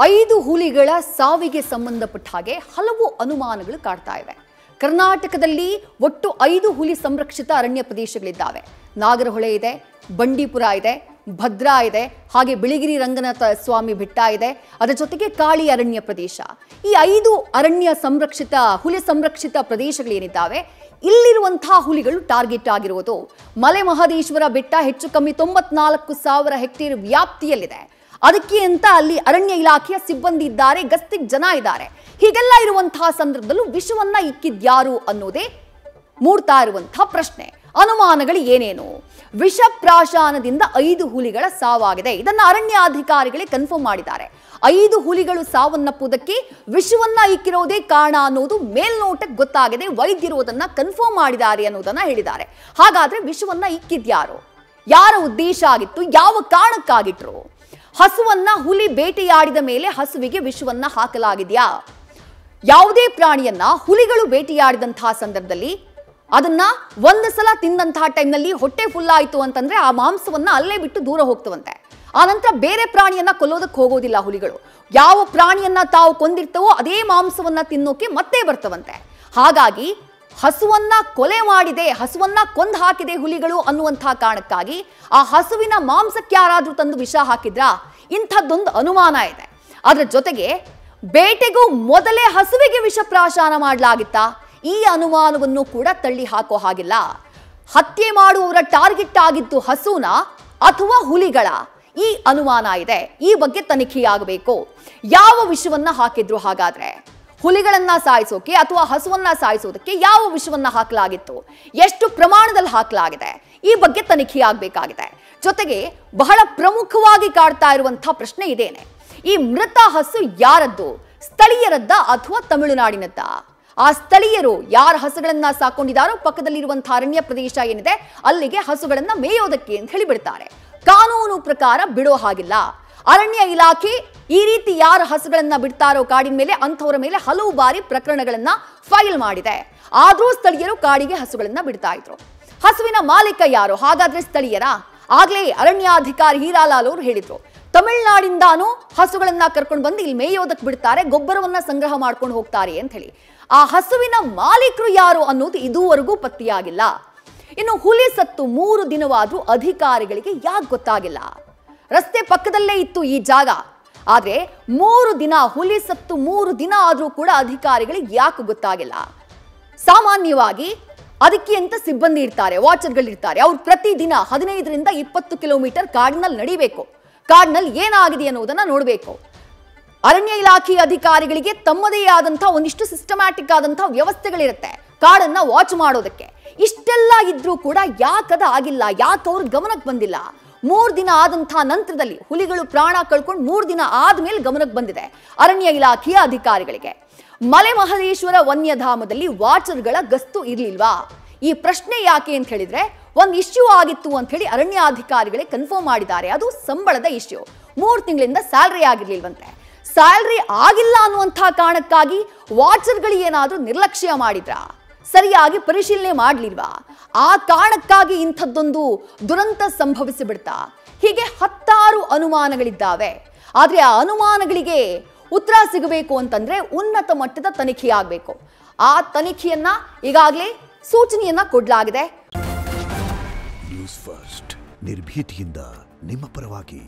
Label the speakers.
Speaker 1: 5 ಹುಲಿಗಳ ಸಾವಿಗೆ ಸಂಬಂಧಪಟ್ಟ ಹಾಗೆ ಹಲವು ಅನುಮಾನಗಳು ಕಾಡ್ತಾ ಇವೆ. ಕರ್ನಾಟಕದಲ್ಲಿ ಒಟ್ಟು 5 ಹುಲಿ ಸಂರಕ್ಷಿತ ಅರಣ್ಯ ಪ್ರದೇಶಗಳಿದ್ದಾವೆ. ನಾಗರಹೊಳೆ ಇದೆ, ಬಂಡೀಪುರ ಇದೆ, ಭದ್ರಾ ಇದೆ, ಹಾಗೆ ಬಿಳಿಗಿರಿ ರಂಗನಾಥ ಸ್ವಾಮಿ ಬೆಟ್ಟ ಇದೆ, ಅದರ ಜೊತೆಗೆ ಕಾಳಿ ಅರಣ್ಯ ಪ್ರದೇಶ. ಈ 5 ಹುಲಿ ಸಂರಕ್ಷಿತ ಪ್ರದೇಶಗಳೇನಿದ್ದಾವೆ, ಇಲ್ಲಿರುವಂತಹ ಹುಲಿಗಳು ಟಾರ್ಗೆಟ್ ಆಗಿರುವುದು ಮಲೆ ಮಹದೇಶ್ವರ ಬೆಟ್ಟ ಹೆಚ್ಚು ಕಮ್ಮಿ 94,000 ಹೆಕ್ಟೇರ್ ವ್ಯಾಪ್ತಿಯಲ್ಲಿದೆ. ಅದಕ್ಕೆ ಅಂತ ಅಲ್ಲಿ ಅರಣ್ಯ ಇಲಾಖೆಯ ಸಿಬ್ಬಂದಿ ಇದ್ದಾರೆ, ಗಸ್ತಿಗೆ ಜನ ಇದ್ದಾರೆ. ಹೀಗೆಲ್ಲ ಇರುವಂತಹ ಸಂದರ್ಭದಲ್ಲೂ ವಿಷವನ್ನ ಇಕ್ಕಿದ್ಯಾರು ಅನ್ನೋದೇ ಮೂಡ್ತಾ ಇರುವಂತಹ ಪ್ರಶ್ನೆ. ಅನುಮಾನಗಳು ಏನೇನು? ವಿಷ ಪ್ರಾಶಾನದಿಂದ 5 ಹುಲಿಗಳ ಸಾವಾಗಿದೆ. ಇದನ್ನ ಅರಣ್ಯಾಧಿಕಾರಿಗಳೇ ಕನ್ಫರ್ಮ್ ಮಾಡಿದ್ದಾರೆ. 5 ಹುಲಿಗಳು ಸಾವನ್ನಪ್ಪುವುದಕ್ಕೆ ವಿಷವನ್ನ ಇಕ್ಕಿರೋದೇ ಕಾರಣ ಅನ್ನೋದು ಮೇಲ್ನೋಟಕ್ಕೆ ಗೊತ್ತಾಗಿದೆ. ವೈದ್ಯರು ಅದನ್ನ ಕನ್ಫರ್ಮ್ ಮಾಡಿದ್ದಾರೆ ಅನ್ನೋದನ್ನ ಹೇಳಿದ್ದಾರೆ. ಹಾಗಾದ್ರೆ ವಿಷವನ್ನ ಇಕ್ಕಿದ್ಯಾರು? ಯಾರ ಉದ್ದೇಶ ಆಗಿತ್ತು? ಯಾವ ಕಾರಣಕ್ಕಾಗಿಟ್ರು? ಹಸುವನ್ನ ಹುಲಿ ಬೇಟೆಯಾಡಿದ ಮೇಲೆ ಹಸುವಿಗೆ ವಿಷವನ್ನ ಹಾಕಲಾಗಿದೆಯಾ? ಯಾವುದೇ ಪ್ರಾಣಿಯನ್ನ ಹುಲಿಗಳು ಬೇಟೆಯಾಡಿದಂತಹ ಸಂದರ್ಭದಲ್ಲಿ ಅದನ್ನ ಒಂದು ಸಲ ತಿಂದಂತಹ ಟೈಮ್ನಲ್ಲಿ ಹೊಟ್ಟೆ ಫುಲ್ ಆಯಿತು ಅಂತಂದ್ರೆ ಆ ಮಾಂಸವನ್ನ ಅಲ್ಲೇ ಬಿಟ್ಟು ದೂರ ಹೋಗ್ತವಂತೆ. ಆನಂತರ ಬೇರೆ ಪ್ರಾಣಿಯನ್ನ ಕೊಲ್ಲೋದಕ್ಕೆ ಹೋಗೋದಿಲ್ಲ ಹುಲಿಗಳು. ಯಾವ ಪ್ರಾಣಿಯನ್ನ ತಾವು ಕೊಂದಿರ್ತವೋ ಅದೇ ಮಾಂಸವನ್ನ ತಿನ್ನೋಕೆ ಮತ್ತೆ ಬರ್ತವಂತೆ. ಹಾಗಾಗಿ ಹಸುವನ್ನ ಕೊಲೆ ಮಾಡಿದೆ, ಹಸುವನ್ನ ಕೊಂದು ಹಾಕಿದೆ ಹುಲಿಗಳು ಅನ್ನುವಂತಹ ಕಾರಣಕ್ಕಾಗಿ ಆ ಹಸುವಿನ ಮಾಂಸಕ್ಕೆ ಯಾರಾದ್ರೂ ತಂದು ವಿಷ ಹಾಕಿದ್ರಾ? ಇಂಥದ್ದೊಂದು ಅನುಮಾನ ಇದೆ. ಅದರ ಜೊತೆಗೆ ಬೇಟೆಗೂ ಮೊದಲೇ ಹಸುವಿಗೆ ವಿಷ ಪ್ರಾಶಾನ ಮಾಡಲಾಗಿತ್ತಾ? ಈ ಅನುಮಾನವನ್ನು ಕೂಡ ತಳ್ಳಿ ಹಾಕೋ ಹಾಗಿಲ್ಲ. ಹತ್ಯೆ ಮಾಡುವವರ ಟಾರ್ಗೆಟ್ ಆಗಿದ್ದು ಹಸುನ ಅಥವಾ ಹುಲಿಗಳ? ಈ ಅನುಮಾನ ಇದೆ. ಈ ಬಗ್ಗೆ ತನಿಖೆಯಾಗಬೇಕು. ಯಾವ ವಿಷವನ್ನ ಹಾಕಿದ್ರು ಹಾಗಾದ್ರೆ? ಹುಲಿಗಳನ್ನ ಸಾಯಿಸೋಕೆ ಅಥವಾ ಹಸುವನ್ನ ಸಾಯಿಸೋದಕ್ಕೆ ಯಾವ ವಿಷವನ್ನ ಹಾಕಲಾಗಿತ್ತು? ಎಷ್ಟು ಪ್ರಮಾಣದಲ್ಲಿ ಹಾಕಲಾಗಿದೆ? ಈ ಬಗ್ಗೆ ತನಿಖೆಯಾಗಬೇಕಾಗಿದೆ. ಜೊತೆಗೆ ಬಹಳ ಪ್ರಮುಖವಾಗಿ ಕಾಡ್ತಾ ಇರುವಂತಹ ಪ್ರಶ್ನೆ ಇದೇನೆ. ಈ ಮೃತ ಹಸು ಯಾರದ್ದು? ಸ್ಥಳೀಯರದ್ದ ಅಥವಾ ತಮಿಳುನಾಡಿನದ್ದ? ಆ ಸ್ಥಳೀಯರು ಯಾರ ಹಸುಗಳನ್ನ ಸಾಕೊಂಡಿದ್ದಾರೋ ಪಕ್ಕದಲ್ಲಿರುವಂತಹ ಅರಣ್ಯ ಪ್ರದೇಶ ಏನಿದೆ ಅಲ್ಲಿಗೆ ಹಸುಗಳನ್ನ ಮೇಯೋದಕ್ಕೆ ಅಂತ ಹೇಳಿ ಬಿಡ್ತಾರೆ. ಕಾನೂನು ಪ್ರಕಾರ ಬಿಡೋ ಹಾಗಿಲ್ಲ. ಅರಣ್ಯ ಇಲಾಖೆ ಈ ರೀತಿ ಯಾರ ಹಸುಗಳನ್ನ ಬಿಡ್ತಾರೋ ಕಾಡಿನ ಮೇಲೆ ಅಂಥವರ ಮೇಲೆ ಹಲವು ಬಾರಿ ಪ್ರಕರಣಗಳನ್ನ ಫೈಲ್ ಮಾಡಿದೆ. ಆದ್ರೂ ಸ್ಥಳೀಯರು ಕಾಡಿಗೆ ಹಸುಗಳನ್ನ ಬಿಡ್ತಾ ಇದ್ರು. ಹಸುವಿನ ಮಾಲೀಕ ಯಾರು? ಹಾಗಾದ್ರೆ ಸ್ಥಳೀಯರ? ಆಗ್ಲೇ ಅರಣ್ಯಾಧಿಕಾರಿ ಹೀರಾಲಾಲ್ ಅವರು ಹೇಳಿದ್ರು, ತಮಿಳುನಾಡಿಂದಾನು ಹಸುಗಳನ್ನ ಕರ್ಕೊಂಡು ಬಂದು ಇಲ್ಲಿ ಮೇಯೋದಕ್ಕೆ ಬಿಡ್ತಾರೆ, ಗೊಬ್ಬರವನ್ನ ಸಂಗ್ರಹ ಮಾಡ್ಕೊಂಡು ಹೋಗ್ತಾರೆ ಅಂತ ಹೇಳಿ. ಆ ಹಸುವಿನ ಮಾಲೀಕರು ಯಾರು ಅನ್ನೋದು ಇದುವರೆಗೂ ಪತ್ತೆಯಾಗಿಲ್ಲ. ಇನ್ನು ಹುಲಿ ಸತ್ತು 3 ದಿನವಾದ್ರೂ ಅಧಿಕಾರಿಗಳಿಗೆ ಯಾಕೆ ಗೊತ್ತಾಗಿಲ್ಲ? ರಸ್ತೆ ಪಕ್ಕದಲ್ಲೇ ಇತ್ತು ಈ ಜಾಗ. ಆದ್ರೆ 3 ದಿನ ಹುಲಿ ಸತ್ತು 3 ದಿನ ಆದ್ರೂ ಕೂಡ ಅಧಿಕಾರಿಗಳಿಗೆ ಯಾಕೆ ಗೊತ್ತಾಗಿಲ್ಲ? ಸಾಮಾನ್ಯವಾಗಿ ಅದಕ್ಕೆ ಅಂತ ಸಿಬ್ಬಂದಿ ಇರ್ತಾರೆ, ವಾಚರ್ಗಳಿರ್ತಾರೆ. ಅವ್ರು ಪ್ರತಿದಿನ 15ರಿಂದ 20 ಕಿಲೋಮೀಟರ್ ಕಾಡಿನಲ್ಲಿ ನಡಿಬೇಕು. ಕಾಡಿನಲ್ಲಿ ಏನಾಗಿದೆ ಅನ್ನೋದನ್ನ ನೋಡಬೇಕು. ಅರಣ್ಯ ಇಲಾಖೆ ಅಧಿಕಾರಿಗಳಿಗೆ ತಮ್ಮದೇ ಆದಂತಹ ಒಂದಿಷ್ಟು ಸಿಸ್ಟಮ್ಯಾಟಿಕ್ ಆದಂತಹ ವ್ಯವಸ್ಥೆಗಳಿರುತ್ತೆ ಕಾಡನ್ನ ವಾಚ್ ಮಾಡೋದಕ್ಕೆ. ಇಷ್ಟೆಲ್ಲ ಇದ್ರೂ ಕೂಡ ಯಾಕದ ಆಗಿಲ್ಲ? ಯಾಕೆ ಅವ್ರ ಗಮನಕ್ಕೆ ಬಂದಿಲ್ಲ? 3 ದಿನ ಆದಂತಹ ನಂತರದಲ್ಲಿ ಹುಲಿಗಳು ಪ್ರಾಣ ಕಳ್ಕೊಂಡು 3 ದಿನ ಆದ್ಮೇಲೆ ಗಮನಕ್ಕೆ ಬಂದಿದೆ ಅರಣ್ಯ ಇಲಾಖೆಯ ಅಧಿಕಾರಿಗಳಿಗೆ. ಮಲೆ ಮಹದೇಶ್ವರ ವನ್ಯಧಾಮದಲ್ಲಿ ವಾಚರ್ಗಳ ಗಸ್ತು ಇರ್ಲಿಲ್ವಾ? ಈ ಪ್ರಶ್ನೆ ಯಾಕೆ ಅಂತ ಹೇಳಿದ್ರೆ ಒಂದು ಇಶ್ಯೂ ಆಗಿತ್ತು ಅಂತ ಹೇಳಿ ಅರಣ್ಯ ಅಧಿಕಾರಿಗಳೇ ಕನ್ಫರ್ಮ್ ಮಾಡಿದ್ದಾರೆ. ಅದು ಸಂಬಳದ ಇಶ್ಯೂ. 3 ತಿಂಗಳಿಂದ ಸ್ಯಾಲ್ರಿ ಆಗಿರ್ಲಿಲ್ವಂತೆ. ಸ್ಯಾಲ್ರಿ ಆಗಿಲ್ಲ ಅನ್ನುವಂತಹ ಕಾರಣಕ್ಕಾಗಿ ವಾಚರ್ಗಳು ಏನಾದ್ರೂ ನಿರ್ಲಕ್ಷ್ಯ ಮಾಡಿದ್ರಾ? ಸರಿಯಾಗಿ ಪರಿಶೀಲನೆ ಮಾಡಲಿಲ್ವಾ? ಆ ಕಾರಣಕ್ಕಾಗಿ ಇಂಥದ್ದೊಂದು ದುರಂತ ಸಂಭವಿಸಿ ಬಿಡ್ತಾ? ಹೀಗೆ 10 ಅನುಮಾನಗಳಿದ್ದಾವೆ. ಆದ್ರೆ ಆ ಅನುಮಾನಗಳಿಗೆ ಉತ್ತರ ಸಿಗಬೇಕು ಅಂತಂದ್ರೆ ಉನ್ನತ ಮಟ್ಟದ ತನಿಖೆಯಾಗಬೇಕು. ಆ ತನಿಖೆಯನ್ನ ಈಗಾಗಲೇ ಸೂಚನೆಯನ್ನ ಕೊಡಲಾಗಿದೆ.
Speaker 2: ನ್ಯೂಸ್ ಫಸ್ಟ್ ನಿರ್ಭೀತಿಯಿಂದ ನಿಮ್ಮ ಪರವಾಗಿ.